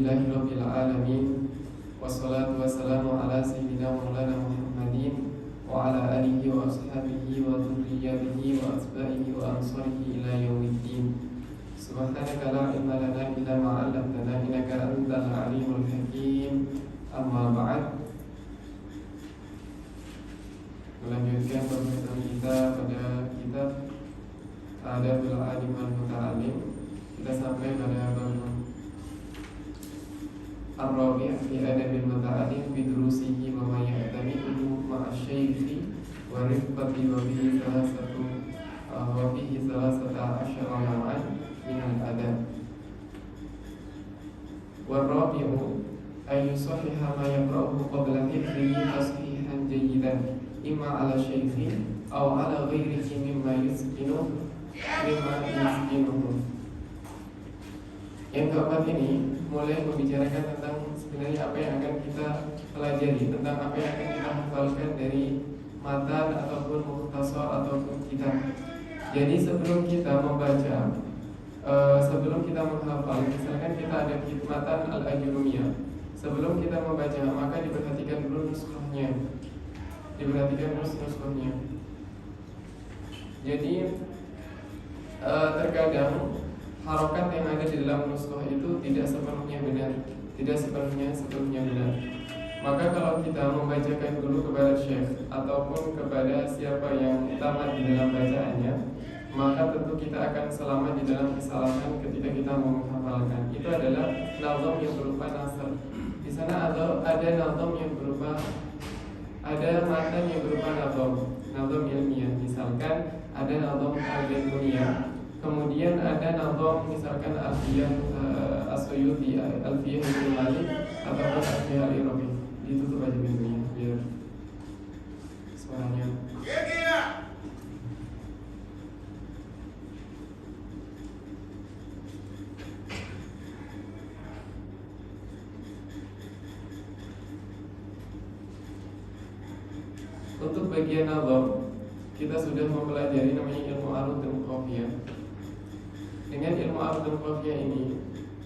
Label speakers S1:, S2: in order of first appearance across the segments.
S1: Alhamdulillahirabbil alamin. Wassalatu wassalamu ala sayyidina maulana Muhammadin wa ala alihi wa ashabihi wa dzurriyyatihi wa atba'ihi wa ansarihi ila yaumiddin. Subhanaka la ilma lana illa ma 'allamtana innaka antal alimul hakim. Amma ba'd. Melanjutkan pembahasan kita pada kitab Adabul Alim wal Muta'allim. Kita sampai pada bab Ar-Rabi' fi Adabil Muta'allim bi durusihi wa ma ya'tamidu ma'a syaikhi wa rifqati wa bihi salasata asyara naw'an minal adab. War-rabi'u ay yusahhiha ma yaqra'uhu qabla hifdhihi tashihan jayyidan imma 'ala syaikhi aw 'ala ghairihi mimma yusqinuhu. Yang keempat ini mulai membicarakan tentang sebenarnya apa yang akan kita pelajari, tentang apa yang akan kita hafalkan dari matan ataupun mukhtasar ataupun kitab. Jadi sebelum kita membaca, sebelum kita menghafal, misalkan kita ada matan al-ajurumiyah, sebelum kita membaca maka diperhatikan dulu nuskhahnya, Jadi terkadang harokat yang ada di dalam nuskhah itu tidak sepenuhnya benar. Maka kalau kita membacakan dulu kepada syekh ataupun kepada siapa yang tamat di dalam bacaannya, maka tentu kita akan selamat di dalam kesalahan ketika kita mau menghafalkan. Itu adalah nazam yang berupa nasr. Di sana ada nazam yang berupa, ada matan yang berupa nazam ilmiah. Misalkan ada nazam al-Baiquniyah, kemudian ada nazam misalkan Alfiyah As-Suyuti, Alfiyah Ibnu Malik ataupun Alfiyah Al-Irabi. Ditutup aja pintunya biar suaranya. Untuk bagian nazam kita sudah mempelajari namanya ilmu arud dan qafiyah. Dengan ilmu arud dan qafiyah ini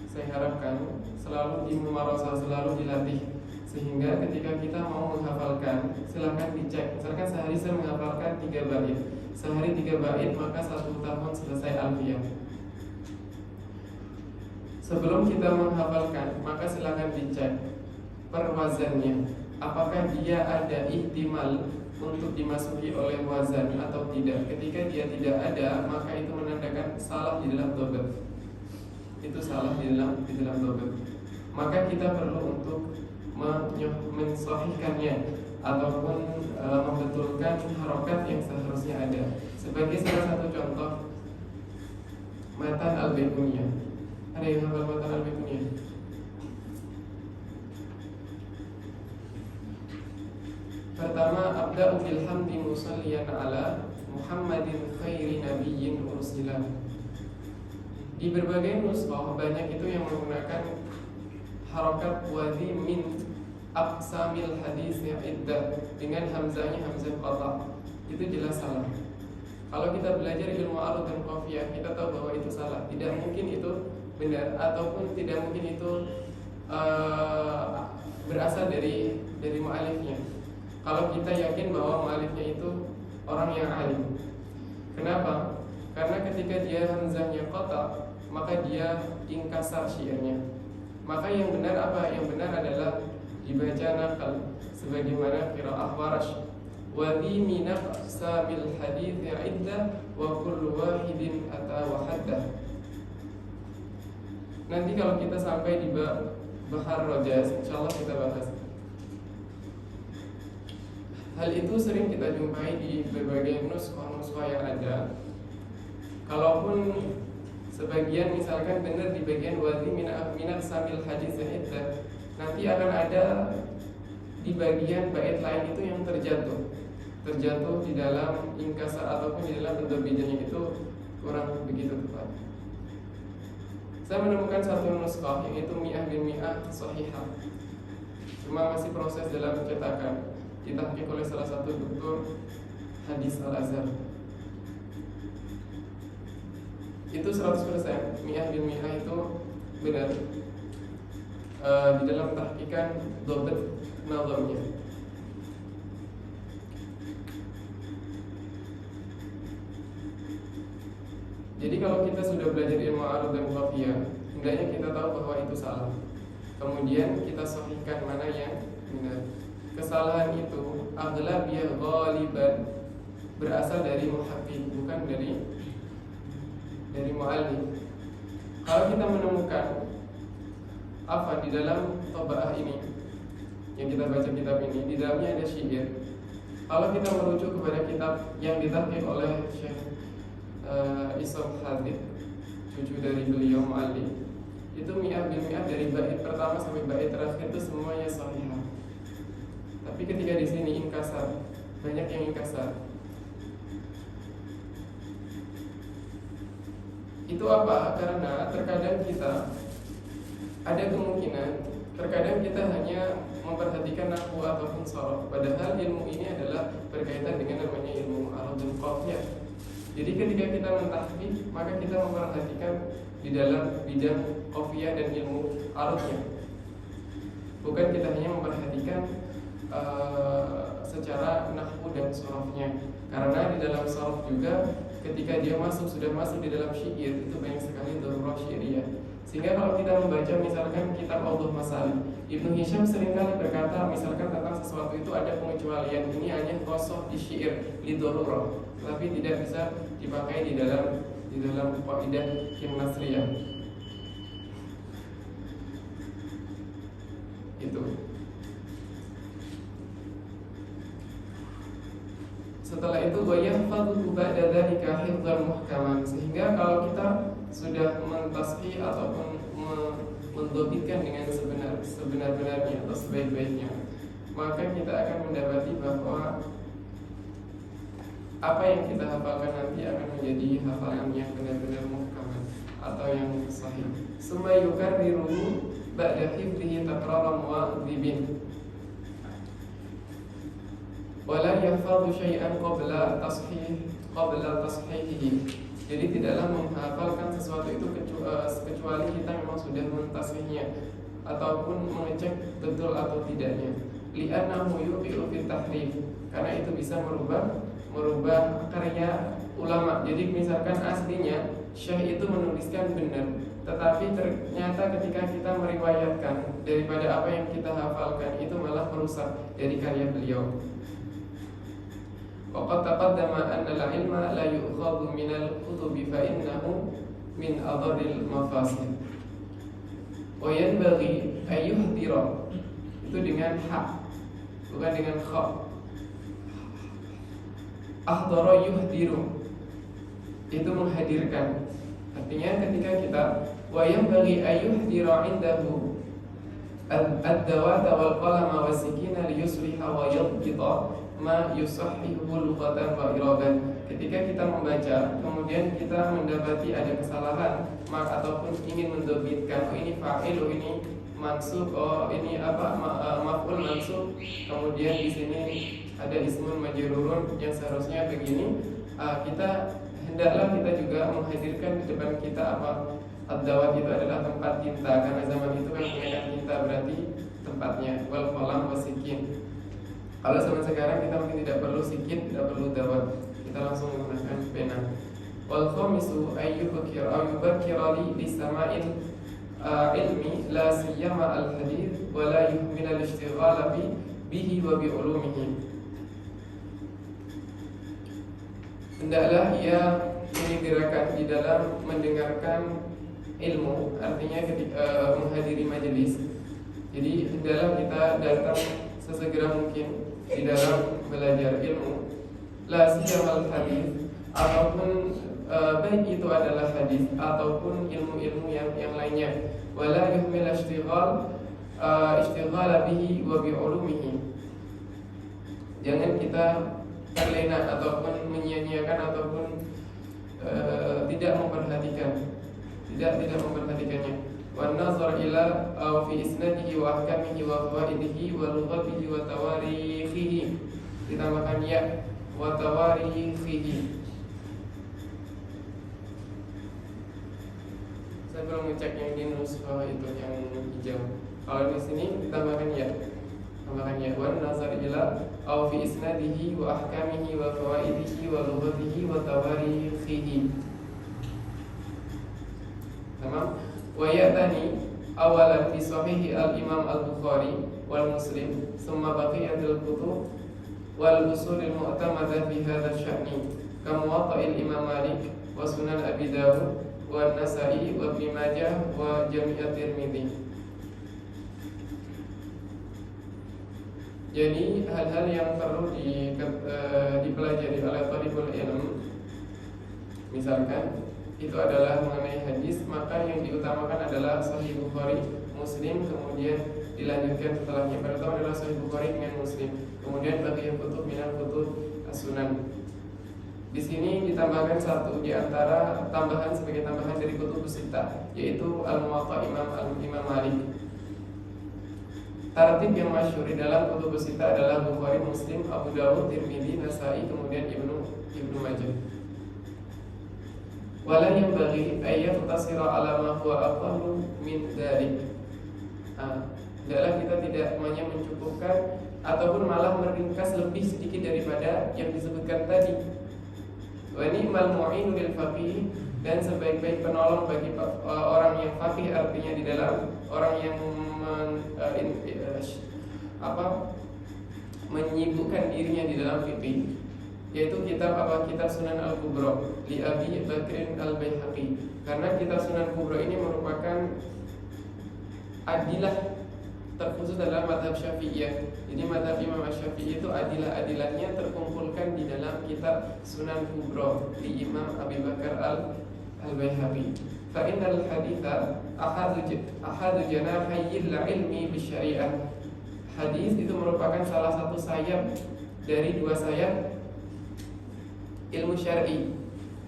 S1: saya harapkan selalu dimumarasah, selalu dilatih, sehingga ketika kita mau menghafalkan silahkan dicek. Misalkan sehari saya menghafalkan 3 bait, sehari 3 bait maka 1 tahun selesai alfiyah. Sebelum kita menghafalkan maka silahkan dicek perwazannya, apakah dia ada ihtimal untuk dimasuki oleh wazan atau tidak. Ketika dia tidak ada, maka itu menandakan salah di dalam dhabt. Itu salah di dalam dhabt. Maka kita perlu untuk mensahihkannya ataupun membetulkan harokat yang seharusnya ada. Sebagai salah satu contoh, matan al-Baiquniyah. Ada yang hafal matan al-Baiquniyah? Pertama, abda'u bilhamdi musalliyan ala Muhammadin khairi nabiyyin ursila. Di berbagai nuskhah banyak itu yang menggunakan harokat wadhi min aqsamil hadis yang iddah dengan hamzahnya hamzah qata'. Itu jelas salah. Kalau kita belajar ilmu arud dan qafiyah, kita tahu bahwa itu salah. Tidak mungkin itu benar, ataupun tidak mungkin itu berasal dari mu'alifnya. Kalau kita yakin bahwa mu'alifnya itu orang yang alim. Kenapa? Karena ketika dia hamzahnya qata', maka dia inkasar syiarnya. Maka yang benar apa? Yang benar adalah dibaca nakal sebagaimana qiraah Warash. Wa di min aqsamil hadits iddah wa kullu wahidin ata wa haddah. Nanti kalau kita sampai di bab Bahar Rajaz, insyaallah kita bahas. Hal itu sering kita jumpai di berbagai nuskhah yang ada. Kalaupun sebagian misalkan benar di bagian wadhi minat samil hadis iddah, nanti akan ada di bagian bait lain itu yang terjatuh di dalam inkasar ataupun di dalam bentuk bijanya, itu kurang begitu tepat. Saya menemukan satu nuskhah yang itu mi'ah bin mi'ah sahihah, cuma masih proses dalam pencetakan, ditahqiq oleh salah satu doktor hadis Al-Azhar. Itu 100% mi'ah bin mi'ah itu benar. di dalam tahqiqan dhabt nazamnya. Jadi kalau kita sudah belajar ilmu arud dan qafiyah, hendaknya kita tahu bahwa itu salah. Kemudian kita sahihkan mana yang benar. Kesalahan itu aghlabiyah ghaliban berasal dari muhaddits, bukan dari muallif. Kalau kita menemukan apa di dalam tabaah ini yang kita baca kitab ini, di dalamnya ada syair. Kalau kita merujuk kepada kitab yang ditahqiq oleh Syekh Isam Hadid, cucu dari beliau muallif, itu mi'ah bil mi'ah dari bait pertama sampai bait terakhir itu semuanya sahihah. Tapi ketika di sini inkasar, banyak yang inkasar. Itu apa? Karena terkadang kita ada kemungkinan, terkadang kita hanya memperhatikan nahwu ataupun sharaf, padahal ilmu ini adalah berkaitan dengan namanya ilmu arud dan qafiyah. Jadi ketika kita mentahqiq, maka kita memperhatikan di dalam bidang qafiyah dan ilmu arudnya. Bukan kita hanya memperhatikan secara nahwu dan sharafnya. Karena di dalam sharaf juga ketika dia sudah masuk di dalam syair, itu banyak sekali darurah syairiyah. Sehingga kalau kita membaca misalkan kitab Awdhuh Masalih, Ibnu Hisham seringkali berkata misalkan tentang sesuatu itu ada pengecualian, ini hanya khosoh di syair li darurah, tapi tidak bisa dipakai di dalam qaidah nasriyah. Itu. Setelah itu wayahfadhu ba'da dzalika hifdzan muhkaman, sehingga kalau kita sudah mentasqih ataupun mendobitkan dengan sebenar-benarnya atau sebaik-baiknya, maka kita akan mendapati bahwa apa yang kita hafalkan nanti akan menjadi hafalan yang benar-benar muhkaman atau yang sahih. Summa yukarriru ba'da hifdzihi takraran mu'adzibin wala yahfadhu syai'an qabla tashihihi. Jadi tidaklah menghafalkan sesuatu itu kecuali kita memang sudah mentashihnya ataupun mengecek betul atau tidaknya. Li'annahu yuqi'u fit tahrif, karena itu bisa merubah karya ulama. Jadi misalkan aslinya syekh itu menuliskan benar, tetapi ternyata ketika kita meriwayatkan daripada apa yang kita hafalkan, itu malah merusak dari karya beliau. Waqad taqaddama anna al-ilma la yu'khadhu min al-kutubi fa innahu min adharril mafasid. Wa yanbaghi an yuhdira, itu dengan ha, bukan dengan kha. Ahdara yuhdiru, itu menghadirkan. Artinya ketika kita wa yanbaghi an yuhdira indahu ad-dawata wal qalama wasikina liyusliha wa yadbita ma yusahhihu lughatan wa iradan. Ketika kita membaca, kemudian kita mendapati ada kesalahan, maka ataupun ingin mendobitkan, oh ini fa'il, oh ini mansub, oh ini apa maf'ul mansub, kemudian di sini ada ismun majrurun yang seharusnya begini, kita hendaklah kita juga menghadirkan di depan kita apa ad-dawat itu adalah tempat tinta, karena zaman itu kan menggunakan tinta, berarti tempatnya wal qalam wasikin. Kalau zaman sekarang kita mungkin tidak perlu sikin, tidak perlu dawat, kita langsung menggunakan pena. Wal khamisu ayyubakir aw yubakira li sama'il ilmi la siyama al hadith wa la yuhmil al ishtighala bihi wa bi ulumihi. Hendaklah ia menyegerakan di dalam mendengarkan ilmu, artinya ketika menghadiri majelis. Jadi hendaklah kita datang sesegera mungkin di dalam belajar ilmu, la siyamal hadis, ataupun baik itu adalah hadis ataupun ilmu-ilmu yang lainnya. Wala yuhmil ishtighala bihi wa bi ulumihi. Jangan kita terlena ataupun menyia-nyiakan ataupun tidak memperhatikannya. Wan nazar ila aw fi isnadihi wa ahkamihi wa fawaidihi wa lughatihi wa tawarikhihi, ditambahkan ya wa tawarikhihi. Saya belum ngecek yang di nuskah itu yang hijau. Kalau di sini ditambahkan ya, tambahkan ya, wan nazar ila aw fi isnadihi wa ahkamihi wa fawaidihi wa lughatihi wa tawarikhihi. Tamam. Wa ya'tani awalan fi sahihi al-Imam al-Bukhari wal Muslim, summa baqiyatul kutub wal usulil mu'tamadah fi hadha sya'ni, ka Muwatta'il Imam Malik wa Sunan Abi Dawud wa Nasa'i wa Ibnu Majah wa Jami' at-Tirmidzi. Jadi hal-hal yang perlu dipelajari oleh thalibul ilm, misalkan itu adalah mengenai hadis, maka yang diutamakan adalah Sahih Bukhari, Muslim, kemudian dilanjutkan setelahnya. Pertama adalah Sahih Bukhari dengan Muslim, kemudian baqiyat kutub minal kutub as-sunan. Di sini ditambahkan satu di antara tambahan sebagai tambahan dari kutub sittah, yaitu Al-Muwatta Imam Malik. Tartib yang masyhur di dalam kutub sittah adalah Bukhari, Muslim, Abu Dawud, Tirmidzi, Nasa'i, kemudian Ibnu Majah. Wala yang bagi ayat tasira ala ma huwa aqallu min dzalik. Adalah kita tidak hanya mencukupkan ataupun malah meringkas lebih sedikit daripada yang disebutkan tadi. Wa ni'mal mu'inu lil faqih, dan sebaik-baik penolong bagi orang yang faqih, artinya di dalam orang yang menyibukkan dirinya di dalam fikih, yaitu kitab kitab Sunan Al-Kubra li Abi Bakrin Al-Baihaqi. Karena kitab Sunan Kubra ini merupakan adilah terkhusus dalam madhab Syafi'iyah. Jadi madhab Imam Syafi'i itu adilah-adilahnya terkumpulkan di dalam kitab Sunan Kubra di Imam Abi Bakar Al-Baihaqi. Fa innal haditha ahadu janahayil ilmi bisyariah. Hadis itu merupakan salah satu sayap dari dua sayap ilmu syar'i.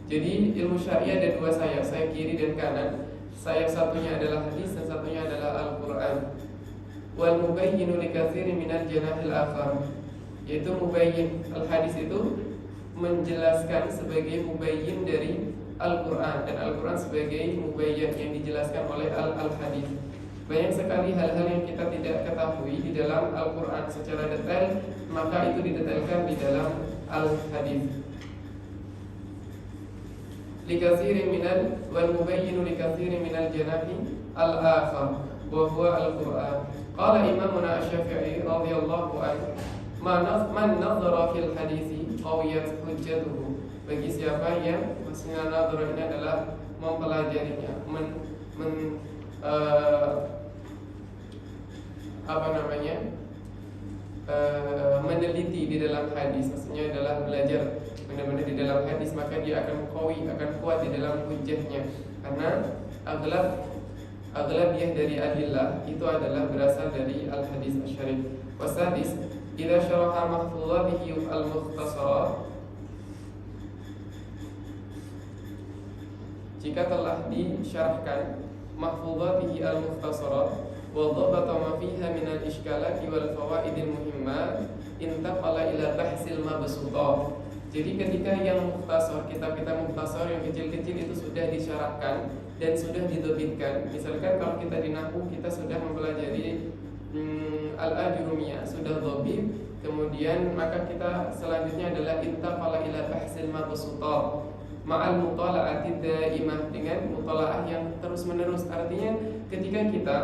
S1: Jadi ilmu syar'i ada dua sayap, sayap kiri dan kanan. Sayap satunya adalah hadis dan satunya adalah Al-Qur'an. Wal mubayyinu likatsiri minal janahil akhar, yaitu mubayyin. Al-hadis itu menjelaskan sebagai mubayyin dari Al-Qur'an, dan Al-Qur'an sebagai mubayyin yang dijelaskan oleh al-hadis. Banyak sekali hal-hal yang kita tidak ketahui di dalam Al-Qur'an secara detail, maka itu didetailkan di dalam al-hadis. Likatsiri minal wal mubayyinu likatsiri minal janahi al-akhar wa huwa Al-Qur'an. Qala Imamuna Asy-Syafi'i radhiyallahu anhu, man nadhara fil hadisi qawiyat hujjatuhu. Bagi siapa yang maksudnya nadhara ini adalah mempelajarinya, meneliti di dalam hadis, maksudnya adalah belajar benar-benar di dalam hadis, maka dia akan akan kuat di dalam hujjahnya. Karena aghlabiyah dari adillah itu adalah berasal dari al-hadis asy-syarif. Wasadis, idza syaraha mahfuzatihi al-mukhtasarat, jika telah disyarahkan mahfuzatihi al-mukhtasarat wa dhabata ma fiha min al-ishkalati wal fawaidil muhimmat, intaqala ila bahsil mabsutat. Jadi ketika yang mukhtasar, kitab-kitab mukhtasar yang kecil-kecil itu sudah disyarahkan dan sudah didobitkan. Misalkan kalau kita di nahwu, kita sudah mempelajari al-ajrumiyah, sudah dobit, kemudian maka kita selanjutnya adalah intaqala ila bahsil mabsutat ma'al mutala'ati daimah, dengan mutala'ah yang terus-menerus. Artinya ketika kita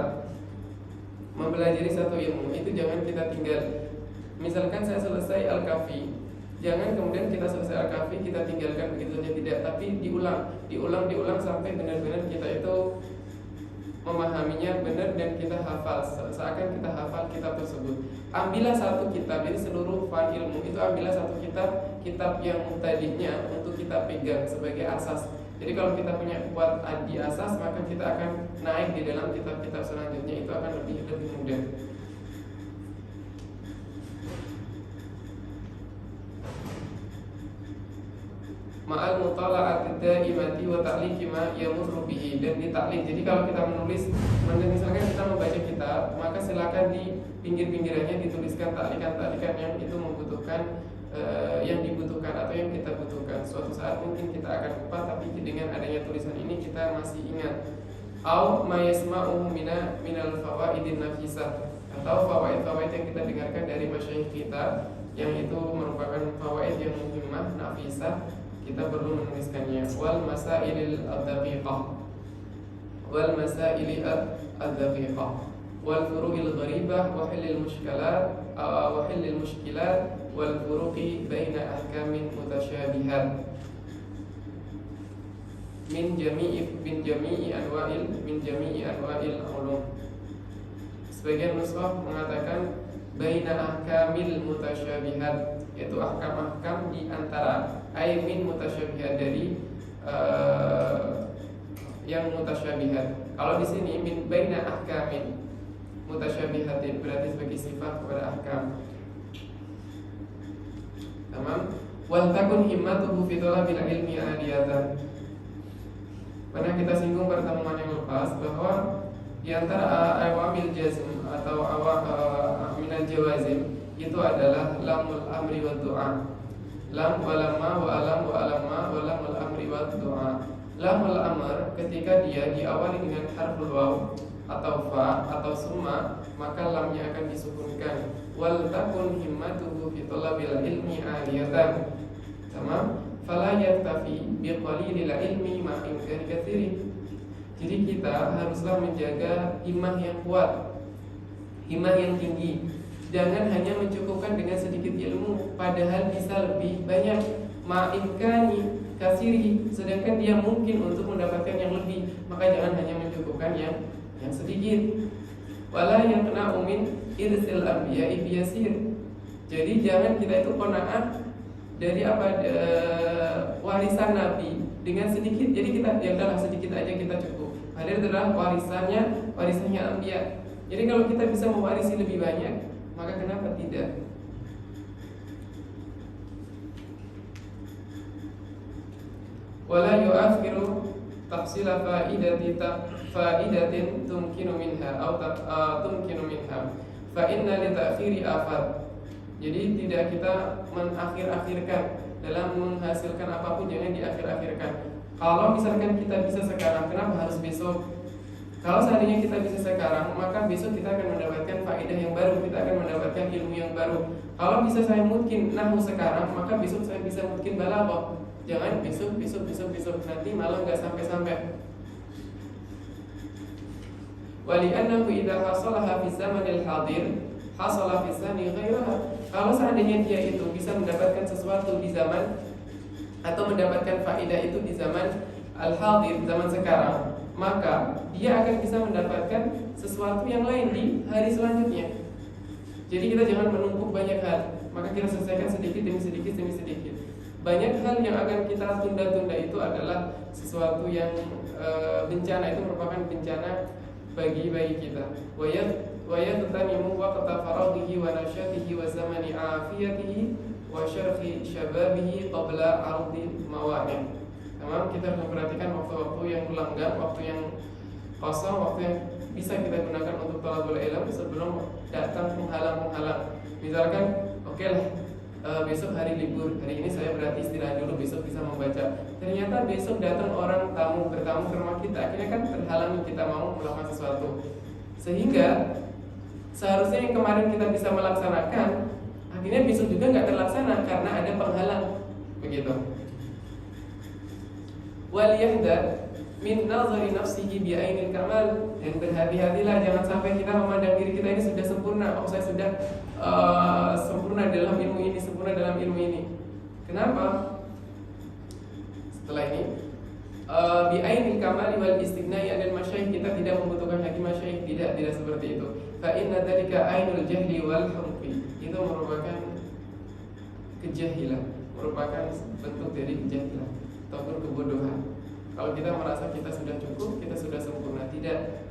S1: mempelajari satu ilmu itu jangan kita tinggal. Misalkan saya selesai Al-Kafi, jangan kemudian kita selesai Al-Kafi kita tinggalkan begitu saja, tidak, tapi diulang sampai benar-benar kita itu memahaminya benar dan kita hafal, seakan kita hafal kitab tersebut. Ambillah satu kitab, jadi seluruh fan ilmu itu ambillah satu kitab yang tadinya untuk kita pegang sebagai asas. Jadi kalau kita punya kuat di asas, maka kita akan naik di dalam kitab-kitab selanjutnya, itu akan lebih mudah. Ma'al mutala'ati daimati wa ta'liqi ma yamurru bihi, dan ditaklik. Jadi kalau kita menulis, misalkan kita membaca kitab, maka silakan di pinggir-pinggirannya dituliskan taklikan-taklikan yang itu membutuhkan, yang dibutuhkan atau yang kita butuhkan. Suatu saat mungkin kita akan lupa, tapi dengan adanya tulisan ini kita masih ingat. au ma yasma'uhu minal fawaidin nafisah, atau fawaid-fawaid yang kita dengarkan dari masyayikh kita yang itu merupakan fawaid yang muhimmah nafisah, kita perlu menuliskannya. Wal masailil ad-daqiqah, wal masaili ad-daqiqah, wal furu'il gharibah, wa halil mushkilat, wal furuqi baina ahkamin mutasyabihat min jami'i anwa'il ulum. Sebagian nuskhah mengatakan baina ahkamil mutasyabihat, yaitu ahkam-ahkam di antara, ay min mutasyabihat, dari yang mutasyabihat. Kalau di sini min baina ahkamin mutasyabihatin berarti sebagai sifat kepada ahkam. Tamam. Wal takun himmatuhu fi thalabil ilmi aliyatan. Pernah kita singgung pertemuan yang lepas bahwa di antara awamil jazm atau minal jawazim itu adalah lamul amri wa du'a. Lam wa lamma wa alam wa alamma wa lamul amri wa du'a. Lamul amr ketika dia diawali dengan harful waw atau fa atau summa, maka lamnya akan disukunkan. Wal takun himmatuhu fi thalabil ilmi aliyatan. Tamam. Fala yaktafi bi qalilil ilmi ma imkan katsiri. Jadi kita haruslah menjaga himmah yang kuat, himmah yang tinggi. Jangan hanya mencukupkan dengan sedikit ilmu, padahal bisa lebih banyak. Ma imkani katsiri, sedangkan dia mungkin untuk mendapatkan yang lebih, maka jangan hanya mencukupkan yang sedikit. Wala yaqna'u min irsil anbiya'i biyasir. Jadi jangan kita itu qanaah dari warisan Nabi dengan sedikit. Jadi kita ya udahlah sedikit aja kita cukup. Padahal adalah warisannya Anbiya. Jadi kalau kita bisa mewarisi lebih banyak, maka kenapa tidak? Wala yu'akhiru tafsila fa'idatin tumkinu minha fa inna li ta'khiri afat. Jadi tidak kita mengakhir-akhirkan dalam menghasilkan apapun, jangan diakhir-akhirkan. Kalau misalkan kita bisa sekarang, kenapa harus besok? Kalau seandainya kita bisa sekarang, maka besok kita akan mendapatkan faedah yang baru, kita akan mendapatkan ilmu yang baru. Kalau bisa saya mungkin nahwu sekarang, maka besok saya bisa mungkin balaghah. Jangan besok, nanti malah nggak sampai-sampai. Wali'annahu idza hasalaha fi zamanil hadir hasalah fi zani ghairaha. Kalau seandainya dia itu bisa mendapatkan sesuatu di zaman, atau mendapatkan faedah itu di zaman al-hadir, zaman sekarang, maka dia akan bisa mendapatkan sesuatu yang lain di hari selanjutnya. Jadi kita jangan menumpuk banyak hal, maka kita selesaikan sedikit demi sedikit. Banyak hal yang akan kita tunda-tunda itu adalah sesuatu yang bencana, itu merupakan bencana bagi kita. Wa yaghtanimu waqta faraghihi wa nashatihi wa zamani afiyatihi wa syarhi syababihi qabla ardi mawani'. Memang kita harus memperhatikan waktu-waktu yang lenggang, waktu yang kosong, waktu yang bisa kita gunakan untuk talabul ilm sebelum datang penghalang-penghalang. Misalkan, oke lah, besok hari libur, hari ini saya berarti istirahat dulu, besok bisa membaca. Ternyata besok datang orang bertamu ke rumah kita, akhirnya kan terhalangi kita mau melakukan sesuatu. Sehingga seharusnya yang kemarin kita bisa melaksanakan, akhirnya besok juga nggak terlaksana karena ada penghalang. Begitu. Wal yahdar min nazari nafsihi bi ainil kamal, dan berhati-hatilah jangan sampai kita memandang diri kita ini sudah sempurna. Oh, saya sudah sempurna dalam ilmu ini, sempurna dalam ilmu ini. Kenapa? Setelah ini bi ainil kamal wal istighna'i anil masyayikh, kita tidak membutuhkan lagi masyayikh, tidak seperti itu. Fa inna dzalika ainul jahli wal humqi, itu merupakan kejahilan, merupakan bentuk dari kejahilan ataupun kebodohan. Kalau kita merasa kita sudah cukup, kita sudah sempurna, tidak.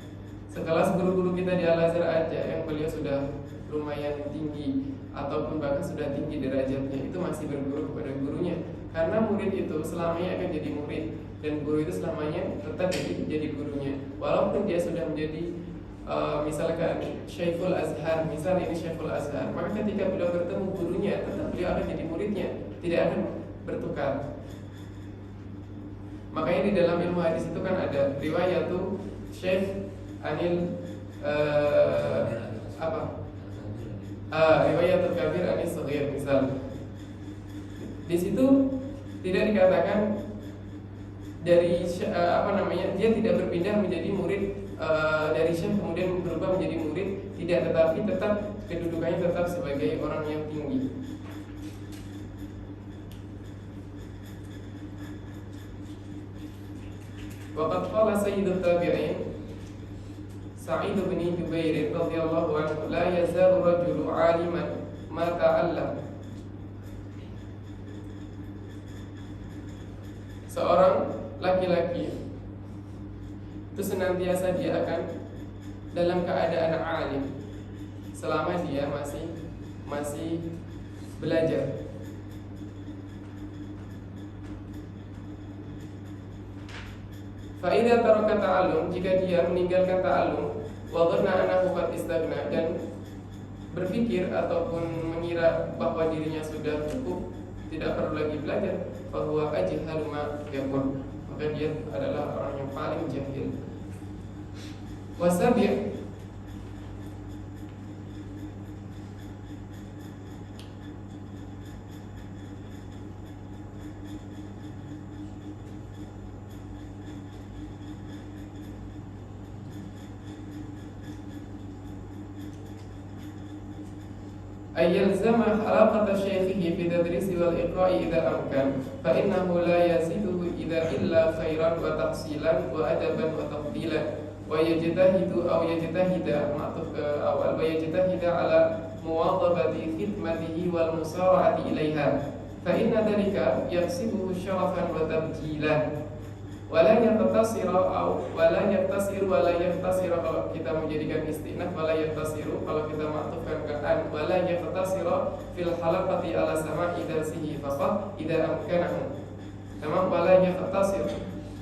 S1: Sekelas guru-guru kita di Al-Azhar aja yang beliau sudah lumayan tinggi ataupun bahkan sudah tinggi derajatnya, itu masih berguru kepada gurunya. Karena murid itu selamanya akan jadi murid, dan guru itu selamanya tetap jadi gurunya. Walaupun dia sudah menjadi misalkan Syekhul Azhar, misal ini Syekhul Azhar, maka ketika beliau bertemu gurunya, tetap beliau akan jadi muridnya, tidak akan bertukar. Makanya di dalam ilmu hadis itu kan ada riwayatu Syekh anil riwayatul kabir anis saghir misal. Di situ tidak dikatakan dari dia tidak berpindah menjadi murid dari syekh kemudian berubah menjadi murid, tidak, tetapi tetap kedudukannya tetap sebagai orang yang tinggi. Waqad qala sayyidut tabi'in Sa'id bin Jubair radhiyallahu anhu, la yazalu rajulu 'aliman ma ta'allam. Seorang laki-laki itu senantiasa dia akan dalam keadaan alim selama dia masih belajar. Fa'idha taraka ta'allum, jika dia meninggalkan ta'allum, wa dhanna annahu qad istaghna, dan berpikir ataupun mengira bahwa dirinya sudah cukup, tidak perlu lagi belajar, fa huwa ajhalu ma yakun, maka dia adalah orang yang paling jahil. Wasabi' أيلزم حلقة شيخه في التدريس والإقراء إذا أمكن، فإنه لا يزيده إذا إلا خيرا وتحصيلا وأدبا وتفضيلا، ويجتهد ويجتهد على مواظبة خدمته والمسارعة إليها، فإن ذلك يكسبه شرفا وتبجيلا. Wala yaktasir kalau kita menjadikan istinaf, wala yaktasiru kalau kita maktufkan ke an, wala yaktasir fil halaqati ala sama'i darsihi faqat idza amkanahu. Tamam, wala yaktasir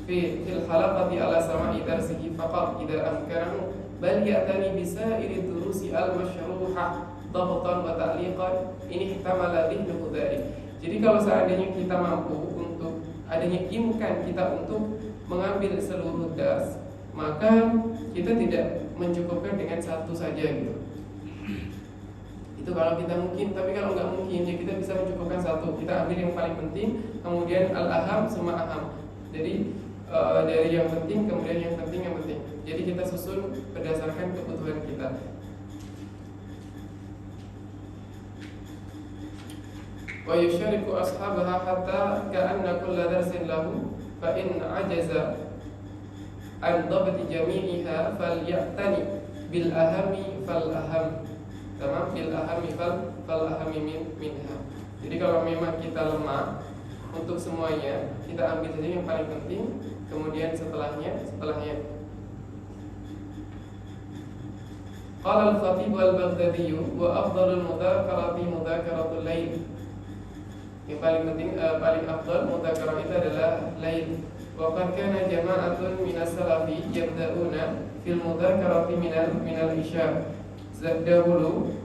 S1: fil halaqati ala sama'i darsihi faqat idza amkanahu, bal ya'tani bisairi durusi al masyruha dhabtan wa ta'liqan in ihtamala dhihnuhu dhalik. Jadi kalau seandainya kita mampu untuk adanya imkan kita untuk mengambil seluruh dars, maka kita tidak mencukupkan dengan satu saja gitu. Itu kalau kita mungkin, tapi kalau nggak mungkin ya kita bisa mencukupkan satu. Kita ambil yang paling penting, kemudian al-aham sama aham. Jadi dari yang penting kemudian yang penting. Jadi kita susun berdasarkan kebutuhan kita. Wa yusyariku ashabaha hatta ka'anna kulla darsin lahu, fa in ajaza an dhabti jami'iha falya'tani bil ahami fal aham. Tamam, bil ahami fal ahami minha. Jadi kalau memang kita lemah untuk semuanya, kita ambil saja yang paling penting, kemudian setelahnya. Qala al-Khatib al-Baghdadi wa afdalul mudzakarati mudzakaratul lail. Yang paling penting, paling afdal mudzakarah itu adalah lail. Wa qad kana jama'atun minas salafi yabda'una fil mudzakarati minal isya. Dahulu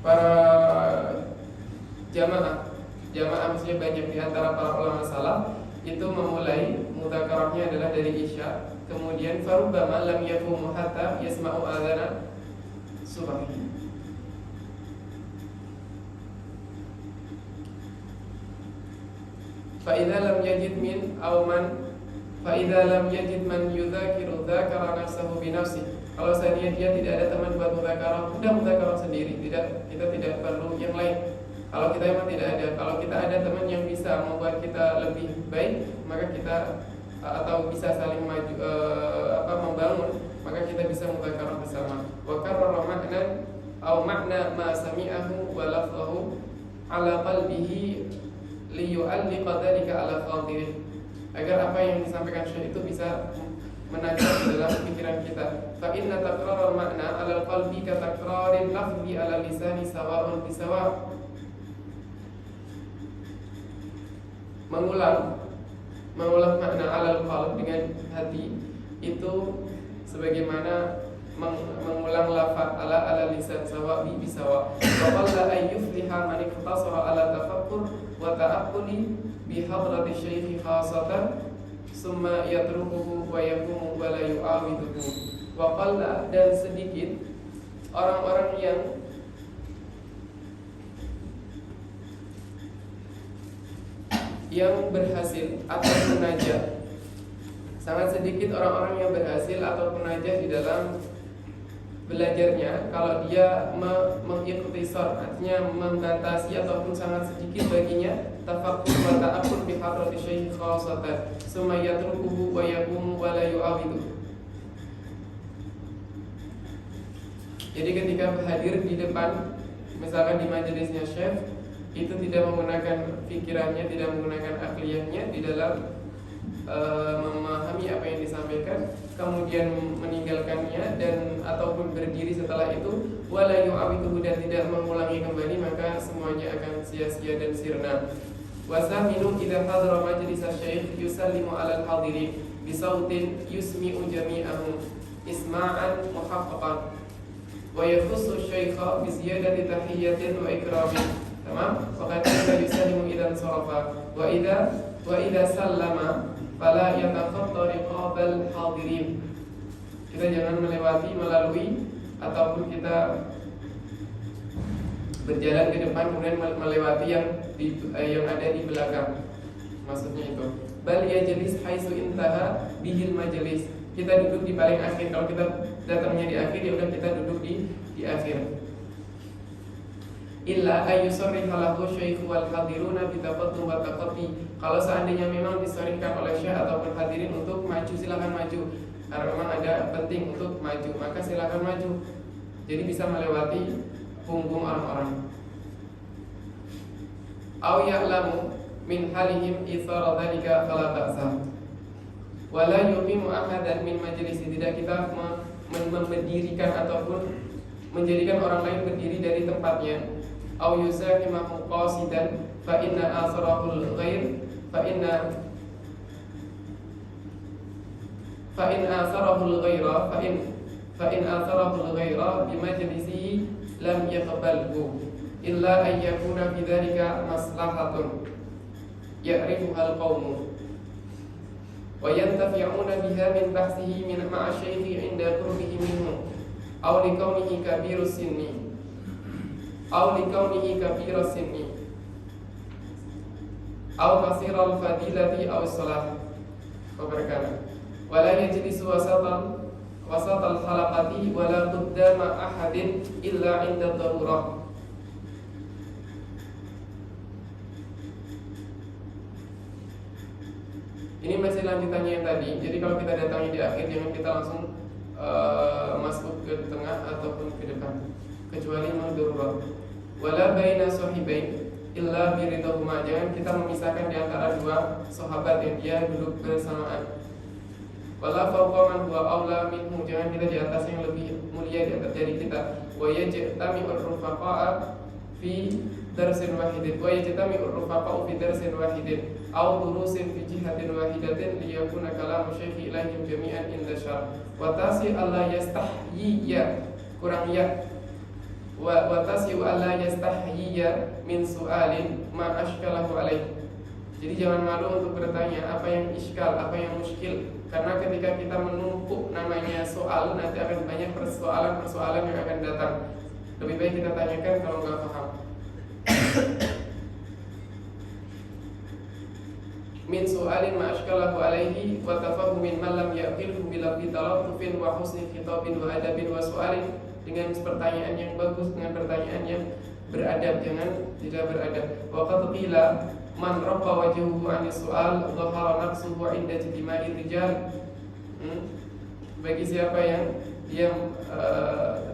S1: para jamaah maksudnya banyak di antara para ulama salaf itu memulai mudzakarahnya adalah dari isya. Kemudian farubbama lam yaqumu hatta yasma'u adzana subhi. فإذا لم يجد من يذاكر ذاكر نفسه بنفسه. Kalau seandainya dia tidak ada teman buat mudzakarah, udah mudzakarah sendiri, kita tidak perlu yang lain. Kalau kita memang tidak ada, kalau kita ada teman yang bisa membuat kita lebih baik, maka kita atau bisa saling membangun, maka kita bisa mudzakarah bersama. Wa karrara makna ma sami'ahu wa lafzahu ala qalbihi liyu'alliqa dzalika ala khatirih, agar apa yang disampaikan syekh itu bisa menancap dalam pikiran kita. Fa inna takrarar makna ala qalbi ka takrarir lafzi ala lisani sawa'un bisawa'. Mengulang makna ala qalb dengan hati itu sebagaimana mengulang lafaz ala lisan sawa bi bisawa. Wa qalla ay yufliha man iqtasara ala tafakkur wa ta'aqquli bi hadrati syekhi khasatan summa yatrukuhu wa yaqumu wa la yu'awiduhu. Wa qalla, dan sedikit orang-orang yang berhasil atau munajat. Sangat sedikit orang-orang yang berhasil atau munajat di dalam belajarnya kalau dia mengikhtisar, artinya membatasi ataupun sangat sedikit baginya tafakkur wa ta'abbud bi hadrati syekh khassatan summa yatrukuhu wa yaqumu wa la yu'awidu. Jadi ketika hadir di depan, misalkan di majelisnya syekh, itu tidak menggunakan pikirannya, tidak menggunakan akliyahnya di dalam memahami apa yang disampaikan, kemudian meninggalkannya dan ataupun berdiri setelah itu, wala yu'awiduhu, dan tidak mengulangi kembali, maka semuanya akan sia-sia dan sirna. Wasaminu idza hadara majlis asy-syekh yusallimu 'alal hadirin bi sautin yusmi'u jami'ahum isma'an muhaqqaqan wa yakhussu asy-syaikha bi ziyadati tahiyyatin wa ikramin. Tamam? Wa kadza yusallimu idza sarafa wa idza sallama fala yatakhatta riqabal hadirin. Kita jangan melalui ataupun kita berjalan ke depan kemudian melewati yang ada di belakang. Maksudnya itu. Bal yajlis haitsu intaha bihil majlis. Kita duduk di paling akhir. Kalau kita datangnya di akhir, ya udah kita duduk di akhir. Illa ayyusarriha lahu syekh wal hadiruna bi taqaddum wa taqati. Kalau seandainya memang disarihkan oleh syekh ataupun hadirin untuk maju, silakan maju. Karena memang ada penting untuk maju, maka silakan maju. Jadi bisa melewati punggung orang-orang. Aw ya'lamu min halihim ithara dzalika fala ba'sa. Wala yuqimu ahadan min majlisi. Tidak kita mendirikan ataupun menjadikan orang lain berdiri dari tempatnya. Aw yuzahimahu qasidan fa inna asrahul ghair fa in asarahul ghaira bi majlisihi lam yaqbalhu illa an yakuna fi dzalika maslahatun ya'rifuha al-qaum wa yantafi'una biha min bahsihi min ma'a syaikhi 'inda qurbihi minhu aw li kaunihi kabirus sinni aw kasiral fadilati aw salah. Kabarkan wala yajlisu wasatal halaqati wala qaddama ahadin illa 'inda darurah. Ini masih lanjutannya yang tadi. Jadi kalau kita datangi di akhir, jangan kita langsung masuk ke tengah ataupun ke depan, kecuali darurat. Wala baina sahibain illa biridahuma. Jangan kita memisahkan di antara dua sahabat yang dia duduk bersamaan. Wala fawqa man huwa aula minhu. Jangan kita di atas yang lebih mulia dari kita. Wa yajtami'ur rufaqa'a fi darsin wahidin. Wa yajtami'ur rufaqa'u fi darsin wahidin aw durusin fi jihatin wahidatin liyakuna kalamu syekhi ilaihim jami'an inda syar. Wa tasi alla yastahyiya, kurang ya. Wa tasi alla yastahyiya min su'alin ma ashkalahu alaih. Jadi jangan malu untuk bertanya apa yang iskal, apa yang muskil. Karena ketika kita menumpuk namanya soal, nanti akan banyak persoalan-persoalan yang akan datang. Lebih baik kita tanyakan kalau nggak paham. Min su'alin ma ashkalahu alaihi wa tafahumin man lam yaqilhu bila bitalaffufin wa husni khitabin wa adabin wa su'alin. Dengan pertanyaan yang bagus, dengan pertanyaan yang beradab, jangan tidak beradab. Wa qad qila man raqa wajhuhu 'ani su'al dhahara naqsuhu 'inda ijtima'i rijal. Bagi siapa yang dia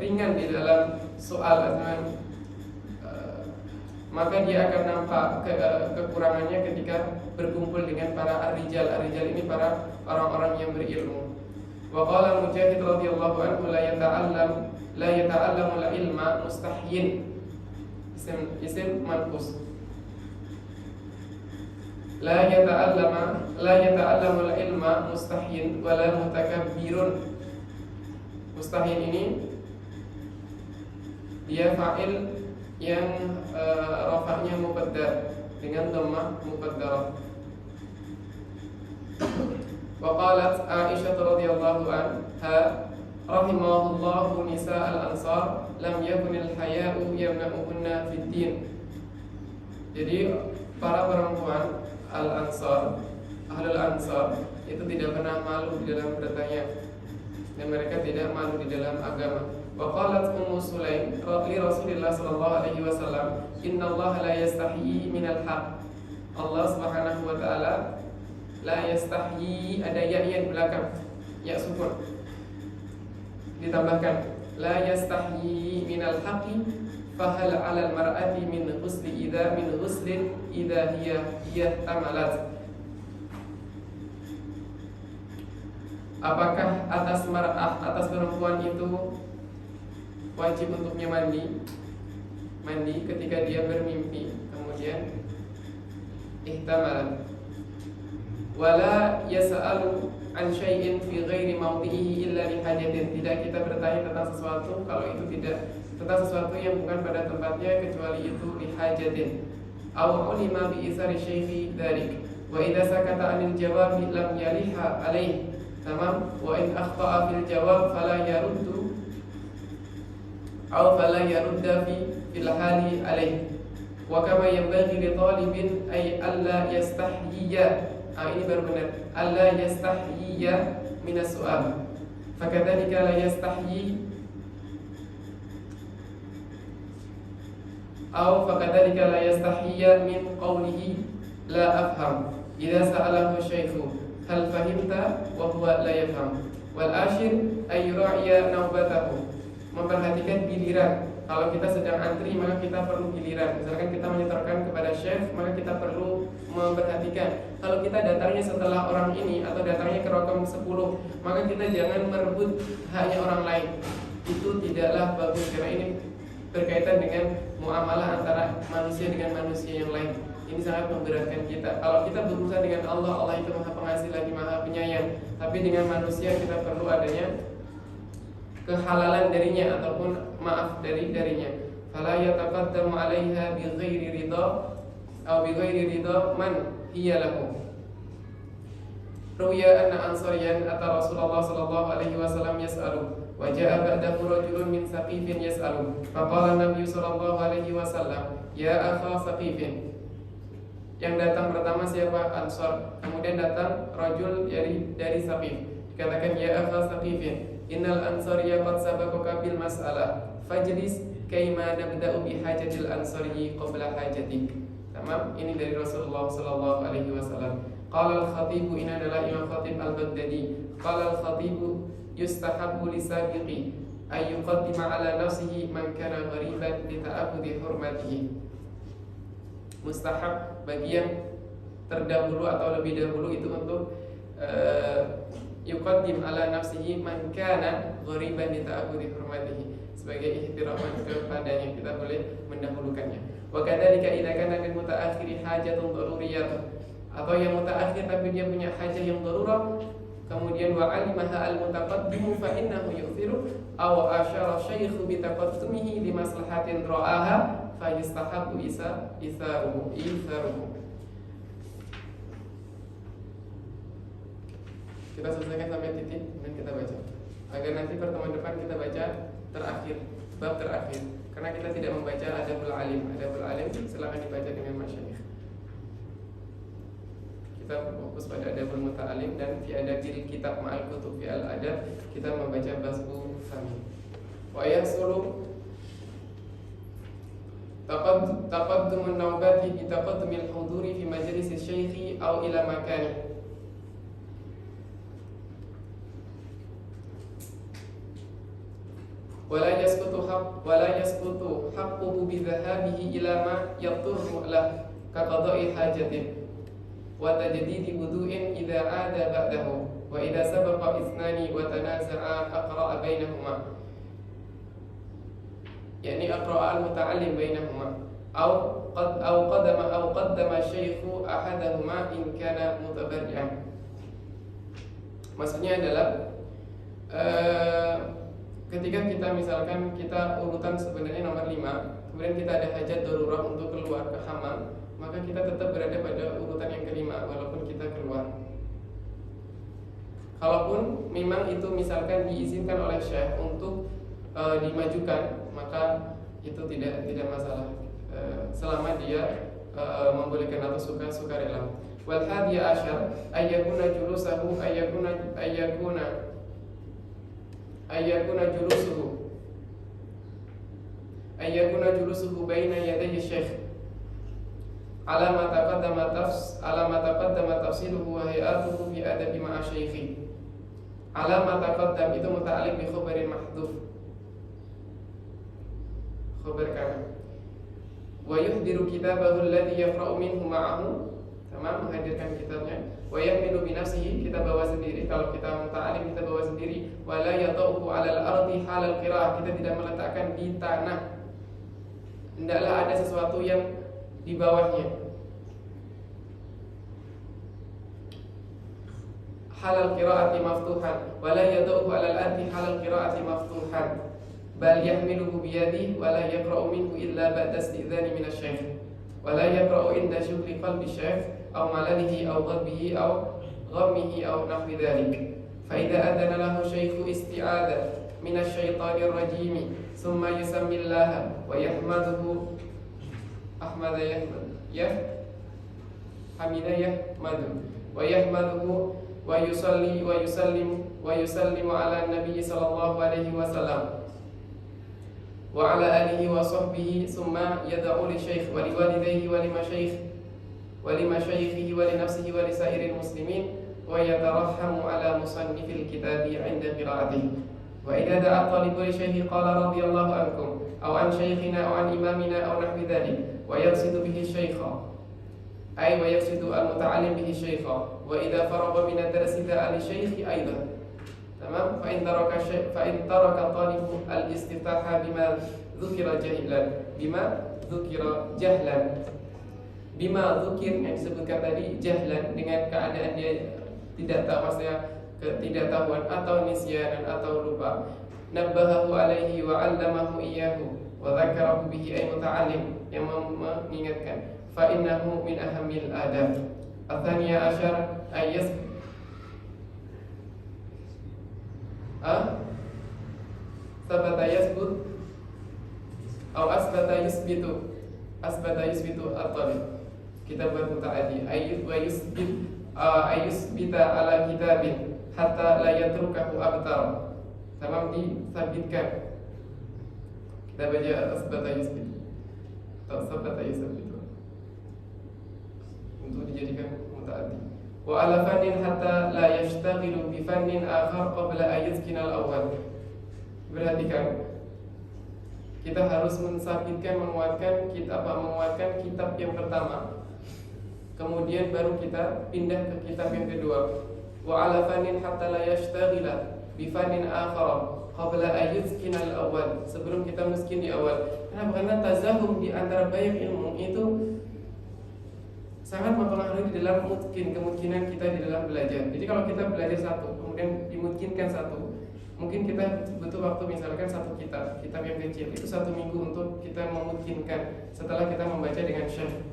S1: ringan di dalam soal, maka dia akan nampak kekurangannya ketika berkumpul dengan para ar-rijal. Ar-rijal ini para orang-orang yang berilmu. Wa qala Mujahid radhiyallahu anhu la yata'allamu al-ilma mustahyin. Isim manqus. La yata'allamu al-ilma mustahyin wala mutakabbirun. Mustahyin ini dia fa'il yang rafa'nya muqaddar dengan dhammah muqaddarah. qalat Aisyah radhiyallahu anha rahimahullahu nisa'al ansar lam yakunil haya'u yamna'uhunna fid din. Jadi para perempuan al-ansar, ahlul ansar itu tidak pernah malu di dalam bertanya, dan mereka tidak malu di dalam agama. Wa qalat Ummu Sulaim li Rasulillah sallallahu alaihi wasallam, innallaha la yastahyi minal haq. Allah Subhanahu wa taala la yastahyi, ada ya di belakang, ya sukun. Ditambahkan la yastahyi minal haqqi fahal 'alal mar'ati min ghusli idza min ghuslin idza hiya tamalat. Apakah atas mar'ah, atas perempuan itu wajib untuknya mandi ketika dia bermimpi kemudian ihtamal, wala yas'alu an syai'in fi ghairi mawdi'ihi illa li hajatin. Tidak kita bertanya tentang sesuatu kalau itu tidak tentang sesuatu yang bukan pada tempatnya kecuali itu li hajatin aw ulima bi isari syai'i dzalik, wa idza sakata 'anil jawab lam yaliha alaih, tamam, wa in akhta'a fil jawab fala yaruddu aw fala yarudda fil hali alaih, wa kama yanbaghi li talibin ay alla yastahyiya. Ini baru benar, alla yastahyiya min as-su'al, fakadzalika la yastahyi aw fakadzalika la yastahyiya min qawlihi la afham idza sa'alahu syaikhu hal fahimta wa huwa la yafham. Wal ashir ay yura'iya naubatahu, memperhatikan giliran. Kalau kita sedang antri maka kita perlu giliran. Misalkan kita menyetorkan kepada chef, maka kita perlu memperhatikan. Kalau kita datangnya setelah orang ini atau datangnya ke rokam 10, maka kita jangan merebut haknya orang lain. Itu tidaklah bagus, karena ini berkaitan dengan muamalah antara manusia dengan manusia yang lain. Ini sangat memberatkan kita. Kalau kita berurusan dengan Allah, Allah itu Maha Pengasih lagi Maha Penyayang. Tapi dengan manusia kita perlu adanya kehalalan darinya ataupun maaf darinya. Fala yataqaddamu 'alaiha bi ghairi ridha aw bi ghairi ridha man hiya lahu. Ruya anna ansariyan ata Rasulullah sallallahu alaihi wasallam yas'alu wa ja'a ba'dahu rajulun min saqifin yas'alu. Faqala Nabi sallallahu alaihi wasallam, ya akha saqifin. Yang datang pertama siapa? Ansar. Kemudian datang rajul dari Saqif. Dikatakan ya akha saqifin, innal ansariya qad sabaqaka bil mas'alah fajlis kaima nabda'u bi hajatil ansari qabla hajatik. Tamam, ini dari Rasulullah sallallahu alaihi wasallam. Qala al-khatib, ini adalah Imam Khatib al-Baghdadi. Qala al-khatib yustahabbu lisabiqi ay yuqaddima ala nafsihi man kana ghariban li ta'akhudi hurmatihi. Mustahab bagi yang terdahulu atau lebih dahulu itu untuk yuqaddim ala nafsihi man kana ghariban li ta'akhudi hurmatihi, sebagai ihtiraman kepadanya kita boleh mendahulukannya. Wa kadzalika idza kana lil mutaakhiri hajatun daruriyah, atau yang mutaakhir tapi dia punya hajah yang darurah, kemudian wa alimaha al mutaqaddim fa innahu yu'thiru aw asyara syaikhu bi taqaddumihi li maslahatin ra'aha fa yustahabbu itharuhu. Kita selesaikan sampai titik dan kita baca, agar nanti pertemuan depan kita baca terakhir, bab terakhir. Karena kita tidak membaca adabul alim. Adabul alim silakan dibaca dengan masyayikh. Kita fokus pada adabul muta'alim, dan fi adabil kitab ma'al kutub fi al-adab kita membaca basbu sami. Wa yahsulu taqaddumun nawbati bi taqaddumil huduri fi majlis asy-syaikhi aw ila makani. Wala yasqutu haqquhu bi dhahabihi ila ma yaturru lah ka qada'i hajatin wa tajdidi wudu'in idza 'ada ba'dahu wa idza sabaqa ithnani wa tanaza'a aqra'a bainahuma, yani aqra'a al-muta'allim bainahuma aw qaddama syaikhu ahadahuma in kana mutabarri'an. Maksudnya adalah ketika kita misalkan kita urutan sebenarnya nomor 5, kemudian kita ada hajat darurah untuk keluar ke hammam, maka kita tetap berada pada urutan yang kelima walaupun kita keluar. Kalaupun memang itu misalkan diizinkan oleh syekh untuk dimajukan, maka itu tidak masalah selama dia membolehkan atau sukarela. Wal hadiya asyar ayyakuna julusahu ayyakuna julusuhu baina yaday syekh ala ma taqaddama tafsiluhu wa hay'atuhu fi adabi ma'a syaikhi. Ala ma taqaddam itu muta'alliq bi khabarin mahdhuf, khabar kana. Wa yuhdiru kitabahu alladhi yaqra'u minhu ma'ahu, tamam, menghadirkan kitabnya. Wa yahmilu bi nafsihi, kita bawa sendiri. Kalau kita muta'allim kita bawa sendiri. Wa la yata'uhu 'alal ardi halal qira'ah, kita tidak meletakkan di tanah. Hendaklah ada sesuatu yang di bawahnya. Halal qira'ati maftuhan wa la yad'uhu 'alal ardi halal qira'ati maftuhan bal yahmiluhu bi yadihi wa la yaqra'u minhu illa ba'da istidhani min asy-syaikh wa la yaqra'u inda syughli qalbi asy-syaikh aw malalihi aw ghadbihi aw ghammihi aw nahwi dhalik. Fa idza adana lahu syaikhu isti'adha min asy-syaithanir rajim thumma yusammillaha wa yahmaduhu ahmada wa yahmaduhu wa yusallimu ala nabi sallallahu alaihi wasallam wa ala alihi wa sahbihi thumma yad'u li syekh wa li walidayhi wa li masyaikhihi wa li nafsihi wa li sairil muslimin wa yatarahhamu ala musannifil kitabi 'inda qira'atihi. Wa idza da'a talibu li syekhi qala radhiyallahu ankum aw an syekhina aw an imamina aw nahwi dhalik wa yaqsidu bihi syaikha ay wa yaqsidu al-muta'allim bihi syaikha wa idza faragha min ad-darsi da'a li syaikhi aidan. Tamam, fa in taraka talibu al-istiftaha bima dzukira yang disebutkan tadi jahlan, dengan keadaan dia tidak tahu, maksudnya ketidaktahuan atau nisyanan atau lupa. Nabbahahu alaihi wa 'allamahu iyyahu wa dzakarahu bihi ay muta'allim, yang mengingatkan. Fa innahu min ahammil adab. Athaniya asyar ayas sabata yasbut atau asbata yusbitu at-talib. Kita buat muta'addi ayyut wa yusbita ala kitabin hatta la yatrukahu abtar. Tamam, disabitkan. Kita baca asbata yusbitu atau sabata yusbitu untuk dijadikan muta'addi. Wa ala fannin hatta la yashtaghilu bi fannin akhar qabla an yuskina al-awwal. Perhatikan, kita harus menguatkan kitab yang pertama, kemudian baru kita pindah ke kitab yang kedua. Wa ala fannin hatta la yashtaghila bi fannin akhar qabla an yuskina al-awwal, sebelum kita miskin di awal. Kenapa? Karena tazahum di antara banyak ilmu itu sangat mempengaruhi di dalam kemungkinan kita di dalam belajar. Jadi kalau kita belajar satu, kemudian dimungkinkan satu, mungkin kita butuh waktu misalkan satu kitab yang kecil, itu 1 minggu untuk kita memungkinkan. Setelah kita membaca dengan syekh,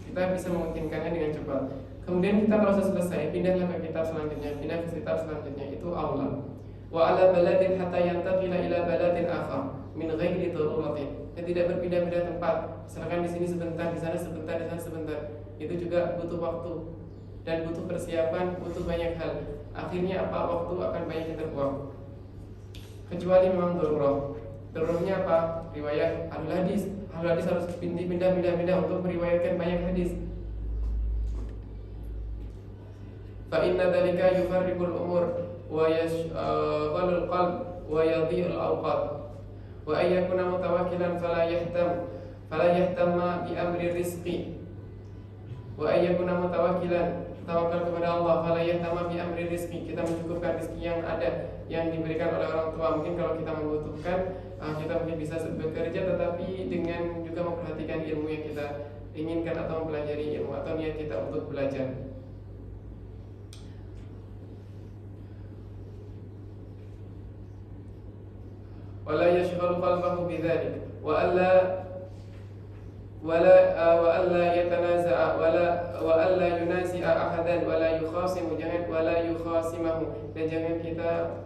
S1: kita bisa memungkinkannya dengan cepat. Kemudian kita kalau sudah selesai, pindahlah ke kitab selanjutnya, itu aula. Wa ala baladin hatta yantaqila ila baladin akhar min ghairi daruratin. Dan tidak berpindah-pindah tempat. Misalkan di sini sebentar, di sana sebentar, di sana sebentar. Itu juga butuh waktu dan butuh persiapan, butuh banyak hal. Akhirnya waktu akan banyak kita buang. Kecuali memang darurah. Darurahnya apa? Riwayat ahlul hadis. Ahlul hadis harus pindah untuk meriwayatkan banyak hadis. Fa inna dzalika yufarriqul umur wa yashghalul qalb wa yadhi'ul awqat. Wa ayyakuna mutawakkilan fala yahtamma bi amri rizqi. Wa ayyakuna mutawakkilan, tawakal kepada Allah, fala yahtamma bi amri rizqi, kita mencukupkan rezeki yang ada, yang diberikan oleh orang tua. Mungkin kalau kita membutuhkan, kita mungkin bisa bekerja, tetapi dengan juga memperhatikan ilmu yang kita inginkan atau mempelajari ilmu atau niat kita untuk belajar. Wala yashghalu qalbahu bidzalik wa alla wa alla yatanaza'a wa alla yunazi'a ahadan wa la yukhasimu, jangan wala yukhasimahu, dan jangan kita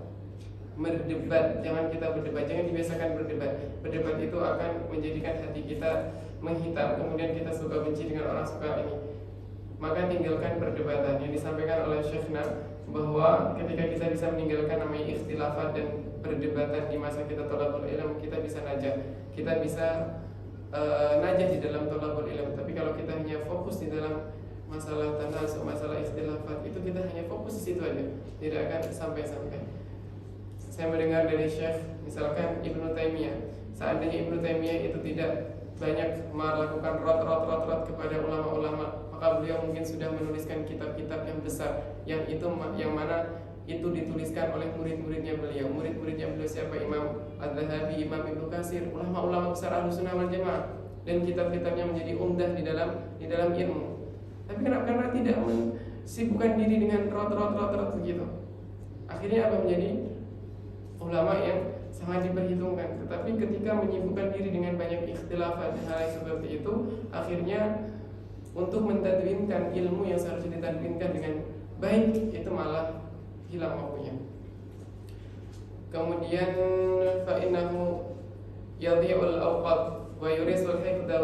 S1: berdebat, jangan dibiasakan berdebat. Berdebat itu akan menjadikan hati kita menghitam, kemudian kita suka benci dengan orang suka ini. Maka tinggalkan perdebatan. Yang disampaikan oleh Syekhna bahwa ketika kita bisa meninggalkan namanya ikhtilafat dan perdebatan di masa kita thalabul ilm, kita bisa najah. Kita bisa najah di dalam thalabul ilm. Tapi kalau kita hanya fokus di dalam masalah tanazuk, masalah ikhtilafat, itu kita hanya fokus di situ aja, tidak akan sampai-sampai. Saya mendengar dari Syekh, misalkan Ibnu Taimiyah, seandainya Ibnu Taimiyah itu tidak banyak melakukan rot kepada ulama-ulama, maka beliau mungkin sudah menuliskan kitab-kitab yang besar, yang mana itu dituliskan oleh murid-muridnya beliau. Murid-muridnya beliau siapa? Imam Az-Zahabi, Imam Ibnu Katsir, ulama-ulama besar Ahlussunnah wal Jamaah, dan kitab-kitabnya menjadi umdah di dalam ilmu. Tapi karena tidak mensibukkan diri dengan rot begitu, akhirnya apa? Menjadi ulama yang sangat diperhitungkan. Tetapi ketika menyibukkan diri dengan banyak ikhtilafat dan hal seperti itu, akhirnya untuk mentadwinkan ilmu yang seharusnya ditadwinkan dengan baik, itu malah hilang waktunya. Kemudian fa innahu yadhi'ul awqat wa yurisul hikda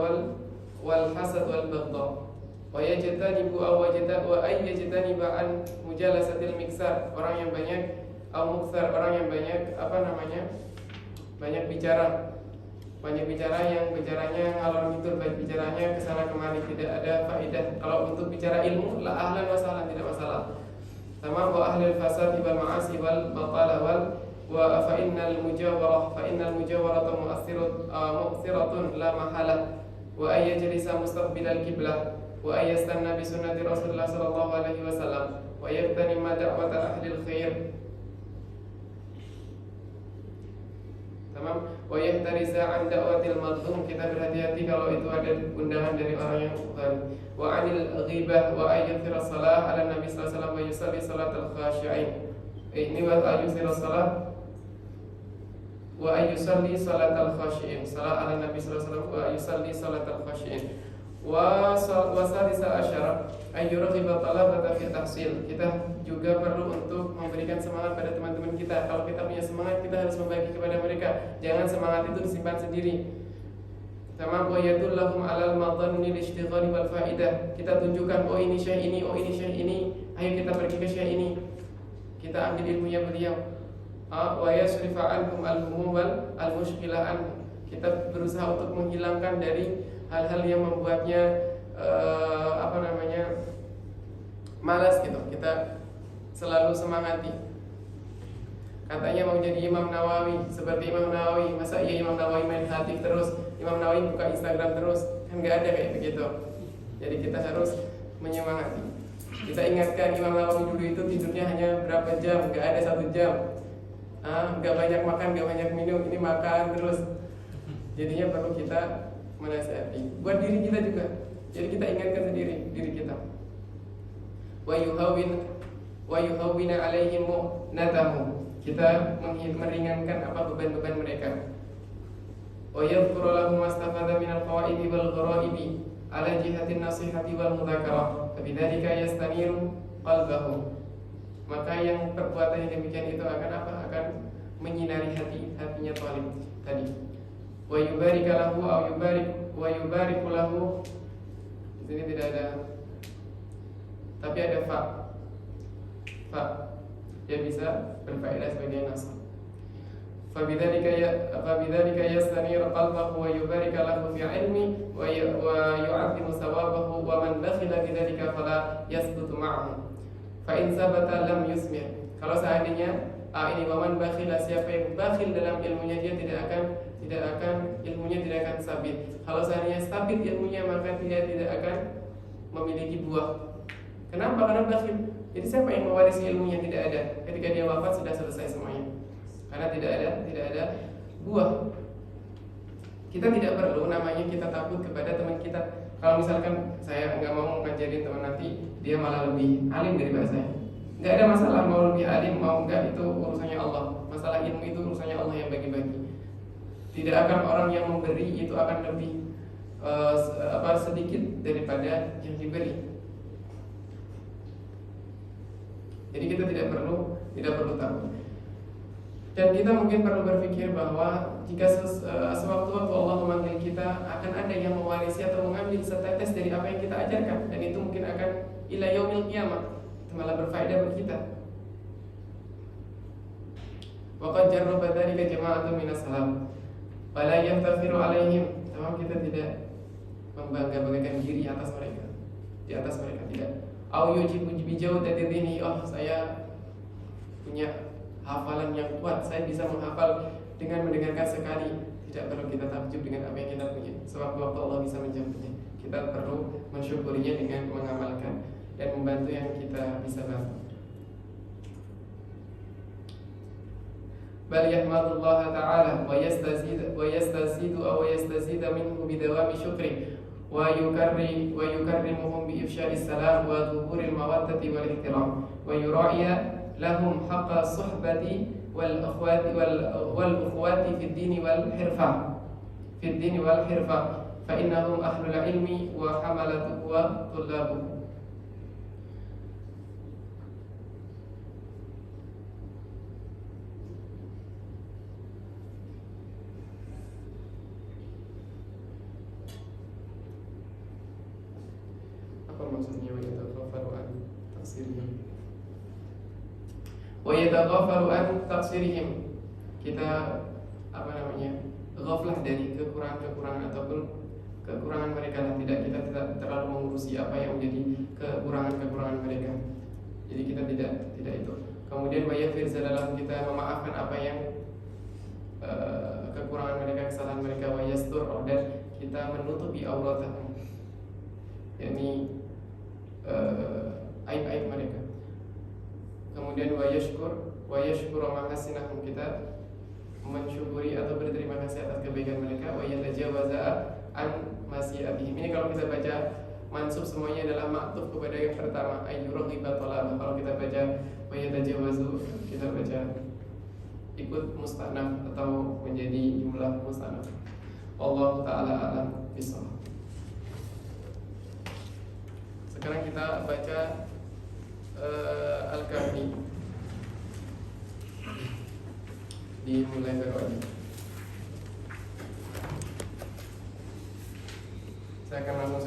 S1: wal hasad wal baghdha wa yajtanibu wa yajtanibu an mujalasatil miksar, orang yang banyak orang yang banyak bicara yang bicaranya ngalor ngidul, baik bicaranya kesana kemari, tidak ada faedah. Kalau untuk bicara ilmu la ahlan wa sahlan, tidak masalah. Sama wa ahlul fasad wal ma'asi wal batala wa fa innal mujawarata mu'siratun la mahala wa ay yajlisa mustaqbilal qiblah wa ay yastanna bi sunnati Rasulullah sallallahu alaihi wasallam wa yaqtani ma da'wata ahlil khair. Tamam, wa yahtariza an da'watil madhum, kita berhati-hati kalau itu ada undangan dari orang yang zalim. Wa anil ghibah wa ayyuthira salah ala nabi sallallahu alaihi wasallam wa yusalli salatal khashi'in. Ini wa ayyuthira salah wa ayyusalli salatal khashi'in. Salah ala nabi sallallahu alaihi wasallam wa ayyusalli salatal khashi'in. Wa sadisa asyara ayyurghiba talabata fi tahsil. Kita juga perlu untuk memberikan semangat pada teman-teman kita. Kalau kita punya semangat, kita harus membagi kepada mereka. Jangan semangat itu disimpan sendiri. Sama qayatul lahum alal madhanni lishtighali wal faidah. Kita tunjukkan, oh ini syekh ini, oh ini syekh ini, ayo kita pergi ke syekh ini, kita ambil ilmunya beliau. Wa yasrifa ankum al-humum wal al-mushkilah an. Kita berusaha untuk menghilangkan dari hal-hal yang membuatnya malas gitu. Kita selalu semangati. Katanya mau jadi Imam Nawawi, seperti Imam Nawawi. Masa iya Imam Nawawi main hatif terus, Imam Nawawi buka Instagram terus? Kan gak ada kayak begitu. Jadi kita harus menyemangati. Kita ingatkan Imam Nawawi dulu itu tidurnya hanya berapa jam, gak ada 1 jam. Gak banyak makan, gak banyak minum, ini makan terus. Jadinya perlu kita menasihati buat diri kita juga. Jadi kita ingatkan sendiri diri kita. Wa yuhawwina alaihim mu'natahum. Kita meringankan apa beban-beban mereka. Wa yadhkuru lahum mastafada minal qawaidi wal ghara'ibi ala jihatin nasihati wal mudzakarah. Bidzalika yastaniru qalbahu. Maka yang perbuatan yang demikian itu akan apa? Akan menyinari hatinya talib tadi. Wa yubarika lahu aw yubariku lahu. Di sini tidak ada, tapi ada fa. Dia bisa berfaedah sebagai nasab. Fabidzalika yastanir qalbahu wa yubarika lahu fi ilmi wa yu'azzimu sawabahu wa man bakhila bidzalika fala yasbutu ma'ahu. Fa in sabata lam yusmi'. Kalau seandainya ini waman bakhila, siapa yang bakhil dalam ilmunya, dia tidak akan ilmunya tidak akan sabit. Kalau seandainya sabit ilmunya, maka dia tidak akan memiliki buah. Kenapa? Karena bakhil. Jadi siapa yang mewarisi ilmunya? Tidak ada. Ketika dia wafat sudah selesai semuanya. Karena tidak ada buah. Kita tidak perlu namanya kita takut kepada teman kita. Kalau misalkan saya nggak mau ngajarin teman, nanti dia malah lebih alim daripada saya. Nggak ada masalah mau lebih alim mau enggak, itu urusannya Allah. Masalah ilmu itu urusannya Allah yang bagi-bagi. Tidak akan orang yang memberi itu akan lebih sedikit daripada yang diberi. Jadi kita tidak perlu takut. Dan kita mungkin perlu berpikir bahwa jika sewaktu-waktu Allah memanggil kita, akan ada yang mewarisi atau mengambil setetes dari apa yang kita ajarkan, dan itu mungkin akan ila yaumil qiyamah, itu malah berfaedah bagi kita. Waqad jarraba dzalika jama'atun minas salaf fala yaftakhiru alaihim. Tamam, kita tidak membangga-banggakan diri di atas mereka tidak. Au yujibu bijawdati dini, saya punya hafalan yang kuat, saya bisa menghafal dengan mendengarkan sekali. Tidak perlu kita takjub dengan apa yang kita punya, sewaktu-waktu Allah bisa menjawabnya. Kita perlu mensyukurinya dengan mengamalkan dan membantu yang kita bisa bantu. Bal yahmadullah ta'ala wa yastazidu minhu bidawami syukri wa yukarrimuhum bi ifsya'is salam wa dhuhuril mawaddati wal ihtiram wa yura'iya lahum haqqa suhbati wal ukhuwati fid dini wal hirfah fa innahum ahlul ilmi wa hamalatuhu wa tullabuhu. Apa maksudnya wa yataghafaru an taksirihim? Wa yataghafaru an taksirihim, kita ghaflah dari kekurangan ataupun kekurangan mereka lah. Kita tidak terlalu mengurusi apa yang menjadi kekurangan mereka. Jadi kita tidak itu. Kemudian wa yaghfir zalalahu, kita memaafkan apa yang kekurangan mereka, kesalahan mereka. Wa yastur, dan kita menutupi auratahum, yakni aib-aib mereka. Kemudian wa yashkuru mahasinahum, kita mensyukuri atau berterima kasih atas kebaikan mereka. Wa yatajawaza an masyiatihim. Ini kalau kita baca mansub semuanya adalah maktuf kepada yang pertama, ayyuraghiba talabah. Kalau kita baca wa yatajawazu, kita baca ikut mustanaf atau menjadi jumlah mustanaf. Wallahu ta'ala a'lam bishawab. Sekarang kita baca Al-Kahfi, dimulai dari saya akan langsung